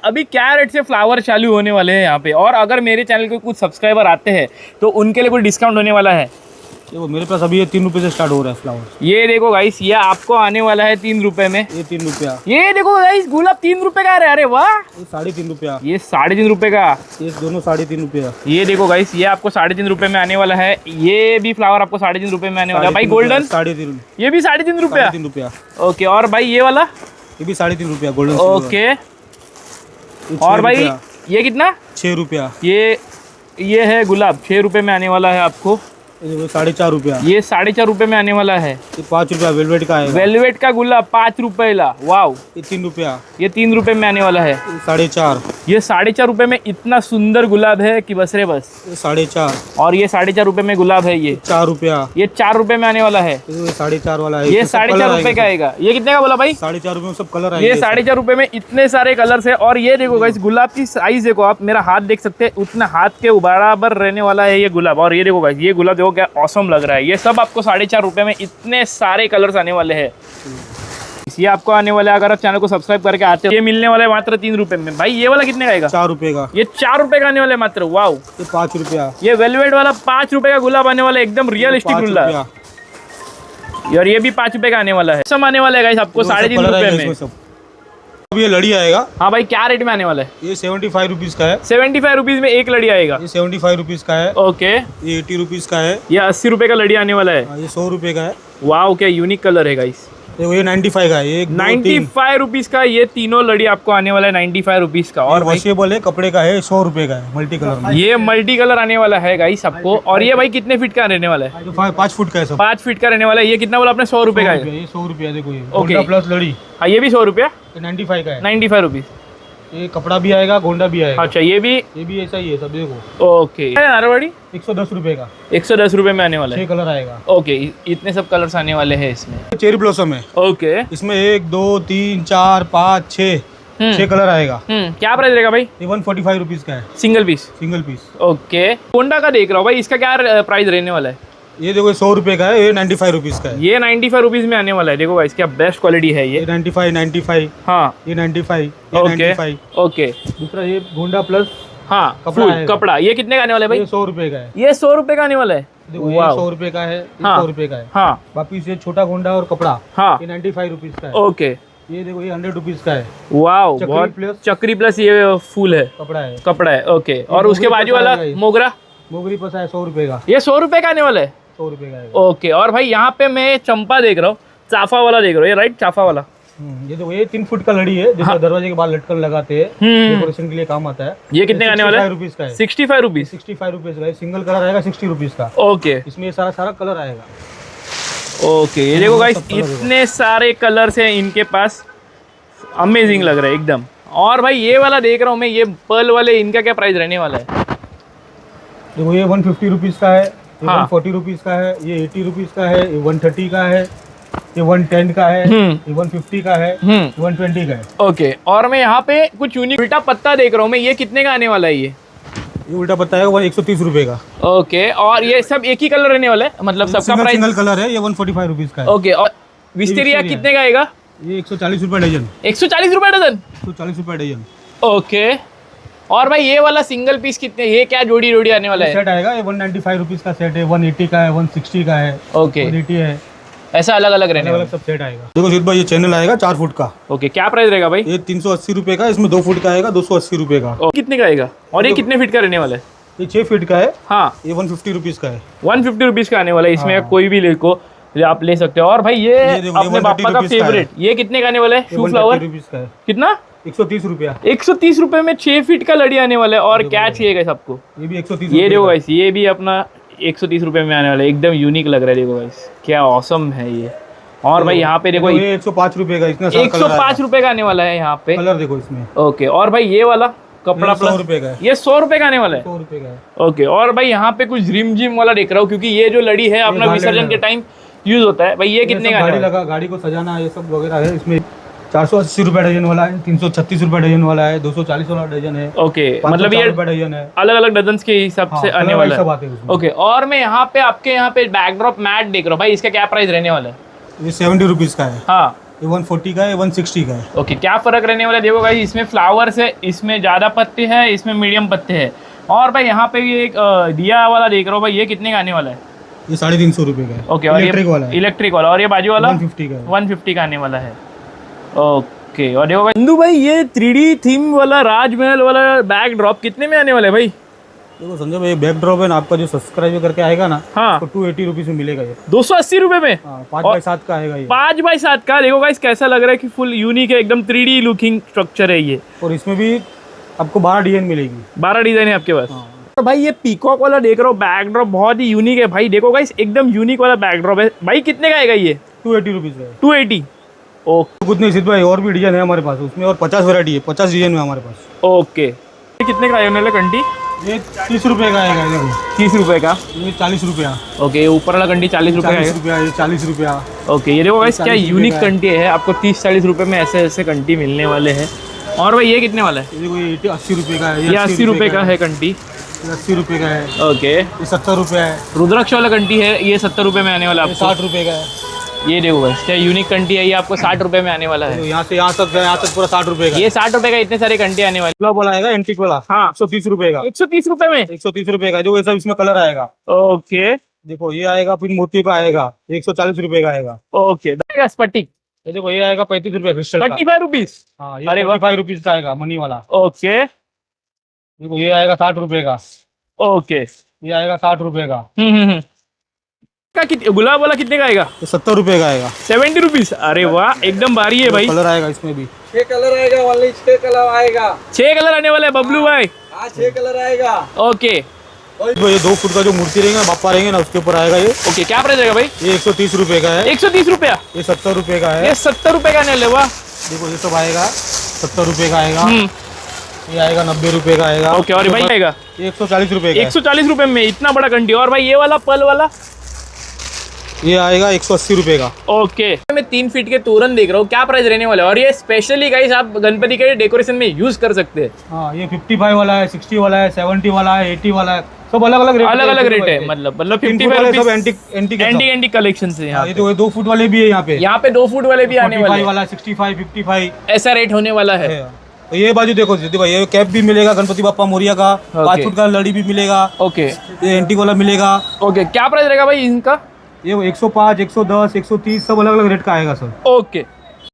अभी क्या रेट से फ्लावर चालू होने वाले हैं यहाँ पे, और अगर मेरे चैनल के कुछ सब्सक्राइबर आते हैं तो उनके लिए कोई डिस्काउंट होने वाला है? देखो मेरे पास अभी ये 3 रुपये से स्टार्ट हो रहा है फ्लावर। ये देखो गाइस, ये आपको आने वाला है 3 रुपए में। ये 3 रुपया। ये देखो गाइस, गुलाब 3 रुपए का है। अरे वाह, ये 3.5 रुपया। ये 3.5 रुपए का। ये दोनों 3.5 रुपया। ये देखो गाइस, ये आपको 3.5 रुपए में आने वाला है। ये भी फ्लावर आपको 3.5 रुपए में आने वाला है भाई। गोल्डन 3.5, ये भी 3.5 रुपया। 3 रुपया। ओके, और भाई ये वाला? ये भी 3.5 रुपया गोल्डन। ओके, और भाई ये कितना? 6 रुपया। ये है गुलाब, 6 रुपए में आने वाला है आपको। ये 4.5 रुपया। ये 4.5 रुपए में आने वाला है। ये 5 रुपया वेलवेट का है। वेलवेट का गुलाब 5 रुपए ला। वाओ, ये 3 रुपया। ये 3 रुपए में आने वाला है। 4.5। ये 4.5 रुपए में इतना सुंदर गुलाब है कि बस रे बस। 4.5। और ये 4.5 रुपए में गुलाब है। ये 4 रुपया। ये 4 रुपए में आने वाला है। ये 4.5 वाला है। ये 4.5 रुपए का आएगा। ये कितने का बोला भाई? 4.5 रुपये में सब कलर आएंगे। ये 4.5 रुपए में इतने सारे कलर्स है। और ये देखो गाइस, गुलाब की साइज देखो आप, मेरा हाथ देख सकते हैं, उतना हाथ के बराबर रहने वाला है ये गुलाब। और ये देखो गाइस, ये गुलाब देखो क्या ऑसम लग रहा है। ये सब आपको 4.5 रुपए में इतने सारे कलर्स आने वाले हैं। ये आपको आने वाला है अगर आप चैनल को सब्सक्राइब करके आते हो। ये मिलने वाला है मात्र 3 रुपए में। भाई ये वाला कितने का आएगा? 4 रुपए का। ये 4 रुपए का आने वाला है मात्र। वाओ, ये 5 रुपया। ये वेलवेट वाला 5 रुपए का गुलाब आने वाला है, एकदम रियलिस्टिक गुलाब। और ये भी 5 रुपए का आने वाला है। सब आने वाला है गाइस आपको 3.5 रुपए में। अब ये लड़ी आएगा। हाँ भाई, क्या रेट में आने वाला है? ये 75 रुपीज का है। 75 रुपीज में एक लड़ी आएगा। ये 75 रुपीज का है। ओके, ये 80 रुपीज का है। ये 80 रुपए का लड़ी आने वाला है। ये 100 रुपए का है। वाओ, क्या यूनिक कलर है गाइस। देखो ये 95 का है। ये 95 रुपीज का ये तीनों लड़ी आपको आने वाला है 95 रुपीज का। और वॉशेबल है, कपड़े का है, 100 रुपए का है, मल्टी कलर में। ये मल्टी कलर आने वाला है गाइस आपको। और ये भाई कितने फीट का रहने वाला है? 5 फुट का है सब। 5 फीट का रहने वाला है। ये कितना बोला आपने? 100 रुपए का है। ये 100 रुपया। देखो ये ओके, प्लस लड़ी। हाँ, ये भी 100 रुपया। 95 का है। 95 रुपीज। ये कपड़ा भी आएगा, गोंडा भी आएगा। अच्छा, ये भी ऐसा ही है सब। देखो ओके, नारवाड़ी 110 रुपए का। 110 रुपए में आने वाला है। 6 कलर आएगा। ओके, इतने सब कलर्स आने वाले हैं इसमें। चेरी ब्लॉसम है। ओके, इसमें 1 2 3 4 5 6 कलर आएगा। क्या प्राइस रहेगा भाई? ये 145 रुपीज का है। Single piece? Single piece. Okay, Honda का देख रहा हूँ भाई, इसका क्या प्राइस रहने वाला है? ये देखो 100 रुपए का है। ये 95 रुपीज का है। ये 95 रुपीज में आने वाला है। देखो भाई, क्या बेस्ट क्वालिटी है ये। 95। हाँ, ये 95। ये ओके 95। ओके। दूसरा ये गोंडा प्लस हाँ, कपड़ा फुल आएगा। कपड़ा। ये कितने का आने वाला है भाई? ये 100 रुपए का है। ये 100 रुपए का आने वाला है। देखो ये 100 रुपए का है। ये हाँ, 100 रुपए का है। हाँ, वापिस ये छोटा गोंडा और कपड़ा। हाँ, ये 95 रुपीज का है। ओके। ये देखो ये 100 रुपीज का है। वाओ, चक्री बहुत प्लस। चक्री प्लस ये फूल है, कपड़ा है। कपड़ा है। ओके, और उसके मोगरी बाजू वाला पता है मोगरा? मोगरी पसा है 100 रुपए का। ये 100 रुपए का आने वाला है। 100 रुपए का है। ओके, और भाई यहाँ पे मैं चंपा देख रहा हूँ, चाफा वाला देख रहा हूँ। ये राइट, चाफा वाला। ये देखो ये 3 फुट का लड़ी है, जैसे दरवाजे के बाहर लटकन लगाते हैं, डेकोरेशन के लिए काम आता है। ये कितने का आने वाला है? 65 रुपीज का है। 65 रुपीज। 65 रुपीज का है। सिंगल कलर आएगा 60 रुपीज का। ओके इसमें ये सारा कलर आएगा। ओके, ये देखो गाइस, इतने सारे कलर्स हैं इनके पास। अमेजिंग लग रहा है एकदम। और भाई ये वाला देख रहा हूँ मैं, ये पर्ल वाले, इनका क्या प्राइस रहने वाला है? देखो ये 150 रुपीज का है। ये हाँ। 140 रुपीज का है। ये 80 रुपीज का है। ये 130 का है। ये 110 का है। ये 150 का है। 120 का है। ओके, और मैं यहाँ पे कुछ यूनिक उल्टा पत्ता देख रहा हूँ मैं, ये कितने का आने वाला है? ये उल्टा पत्ता है 130 रुपए का। ओके, और ये सब एक ही कलर रहने वाला है, मतलब सबका प्राइस सिंगल कलर है। ये 145 रुपीज का है। ओके, और विस्टेरिया कितने का आएगा? ये 140 रुपए डजन। 140 रुपए डजन। 140 रुपए डजन। ओके, और भाई ये वाला सिंगल पीस कितने? ये क्या जोड़ी आने वाला है? सेट आएगा। ये 195 रुपीज का सेट है। 180 का है। 160 का है। ओके, 180 है। ऐसा अलग अलग रहने वाला अलग सब सेट आएगा। देखो सुजीत भाई, ये चैनल आएगा 4 फुट का। ओके, क्या प्राइस रहेगा भाई? ये 380 रुपए का। इसमें 2 फुट का आएगा 280 रुपए का। कितने का आएगा? और ये कितने फीट का रहने वाला है? ये 6 फीट का है। हाँ, ये 150 रुपीज का है। 150 रुपीज का आने वाला है। इसमें कोई भी को आप ले सकते हो। और भाई ये अपने पापा का फेवरेट, ये कितने का आने वाला है? शू फ्लावर रुपीज का है। कितना? 130 रुपया। 130 रुपए में 6 फीट का लड़ी आने वाला है। और क्या चाहिएगा सबको? ये भी 130। ये देखो गाइस, ये भी अपना 130 रुपए में आने वाला है। एकदम यूनिक लग रहा है। देखो गाइस, क्या ऑसम है ये। और भाई यहाँ पे देखो, ये 105 रुपए का। इतना 105 रुपए का आने वाला है यहाँ पे। कलर देखो इसमें। ओके, और भाई ये वाला कपड़ा 100 रुपए का है। ये 100 रुपए का आने वाला है। 100 रुपए का है। ओके, और भाई यहाँ पे कुछ ड्रीम जिम वाला देख रहा हूँ, क्योंकि ये जो लड़ी है अपना विसर्जन के टाइम यूज होता है। भाई ये कितने का? गाड़ी लगा, गाड़ी को सजाना, ये सब वगैरह है इसमें। 480 रुपए डजन वाला है। 336 रुपए डजन वाला है। 240 वाला डजन है। ओके, मतलब ये डजन है। अलग अलग डजन के हिसाब से आने वाला है। ओके, और मैं यहाँ पे आपके यहाँ पे बैकड्रॉप मैट देख रहा हूँ भाई, इसका क्या प्राइस रहने वाला है? ये 70 रुपीज का है। हाँ, ये 140 का है, 160 का है। ओके, क्या फ़र्क रहने वाला है देखो गाइस, इसमें फ्लावर्स है, इसमें ज़्यादा पत्ते हैं, इसमें मीडियम पत्ते हैं। और भाई यहाँ पे ये एक दिया वाला देख रहा हूँ भाई, ये कितने का आने वाला है? ये 350 रुपये का है। ओके, और इलेक्ट्रिक वाला है। इलेक्ट्रिक वाला, और ये बाजू वाला 150 का है। 150 का आने वाला है। ओके, और देखो भाई इंदु भाई, ये 3D थीम वाला राजमहल वाला बैक ड्रॉप कितने में आने वाला है भाई? देखो संजय भाई, बैक ड्रॉप है ना, आपका जो सब्सक्राइब करके आएगा ना, हाँ, तो 280 रुपीज़ में मिलेगा ये। 280 रुपये में? 5x7 का आएगा ये। 5x7 का। देखो गाइस कैसा लग रहा है कि फुल यूनिक है, एकदम 3D लुकिंग स्ट्रक्चर है ये। और इसमें भी आपको 12 डिजाइन मिलेगी। 12 डिजाइन है आपके पास। हाँ। तो भाई ये पीकॉक वाला देख रहा हूँ बैकड्रॉप, बहुत ही यूनिक है भाई। देखो गाइस एकदम यूनिक वाला बैकड्रॉप है भाई। कितने का आएगा ये? 280 रुपीज़ का है। 280। ओके कुछ नहीं सिद्ध भाई, और भी डिजाइन है हमारे पास उसमें, और 50 वैरायटी है, 50 डिजाइन है हमारे पास। ओके, ये कितने का आने वाला घंटी? ये 30 रुपये का आएगा। देखो 30 रुपये का। ये 40 रुपया। ओके, ये ऊपर वाला घंटी 40 रुपये का 40 है। रुपया, ये 40 रुपया। ओके, ये देखो गाइस क्या 40 रुपये यूनिक का है। घंटी है, आपको 30-40 रुपये में ऐसे ऐसे घंटी मिलने वाले हैं। और भाई ये कितने वाला है? ये देखो, ये 80 रुपये का है। ये 80 रुपये का है घंटी। ये 80 रुपये का है। ओके, ये 70 रुपये है। रुद्राक्ष वाला घंटी है, ये 70 रुपये में आने वाला है ये आपको। 60 रुपये का है। ये देखो गाइस क्या यूनिक घंटी है, ये आपको 60 रुपये में आने वाला है। यहाँ से यहाँ तक पूरा 60 रुपये का। ये 60 रुपये का इतने सारे घंटे आने वाले। गुलाब वाला आएगा, एंटीक वाला। हाँ, 130 रुपये का। 130 रुपये में। 130 रुपये का, जो ये सब इसमें कलर आएगा। ओके देखो ये आएगा, फिर मोती का आएगा, 140 रुपये का आएगा। ओके, स्फटिक ये देखो ये आएगा 35 रुपये क्रिस्टल का। 35 रुपीज। हाँ, अरे ये वाह। 45 रुपीज का आएगा, मनी वाला। ओके देखो ये आएगा 60 रुपये का। ओके, ये आएगा 60 रुपये का। का गुलाब वाला कितने का आएगा? ये 70 रुपये का आएगा। 70 रुपीज। अरे वाह, एकदम भारी है भाई। कलर आएगा इसमें भी। 6 कलर आएगा, ओनली 6 कलर आएगा। 6 कलर आने वाले हैं बबलू भाई। हाँ 6 कलर आएगा। ओके तो ये 2 फुट का जो मूर्ति रहेंगे, बापा रहेंगे ना, उसके ऊपर आएगा ये। ओके, क्या प्राइस रहेगा भाई? ये 130 रुपये का है। 130 रुपया। ये 70 रुपये का है। ये 70 रुपये का आने वाले। वाह। देखो ये सब आएगा 70 रुपये का आएगा। ये आएगा 90 रुपये का आएगा। ओके, और भाई आएगा ये 140 रुपये का है। 140 रुपये में इतना बड़ा घंटी। और भाई ये वाला पल वाला? ये आएगा 180 रुपये का। ओके, मैं 3 फीट के तोरण देख रहा हूँ, क्या प्राइस रहने वाला है? और ये स्पेशली गाइस आप गणपति के डेकोरेशन में यूज कर सकते हैं। हाँ, ये 55 वाला है, 60 वाला है, 70 वाला है, 80 वाला है, सब अलग अलग रेट। अलग अलग रेट है, मतलब 55 वाले सब रुपीज। एंटीक कलेक्शन से यहाँ ये तो 2 फुट वाले भी है यहाँ पे। पे 2 फुट वाले भी आने वाले 45 हैं। वाला, 65, 55 ऐसा रेट होने वाला है। तो ये बाजू देखो ये कैप भी मिलेगा गणपति बाप्पा मोरिया का। 5 फुट का लड़ी भी मिलेगा। ओके ये एंटीक वाला मिलेगा। ओके, क्या प्राइस रहेगा भाई इनका? ये 105, 110, 130 सब अलग अलग रेट का आएगा सर। ओके,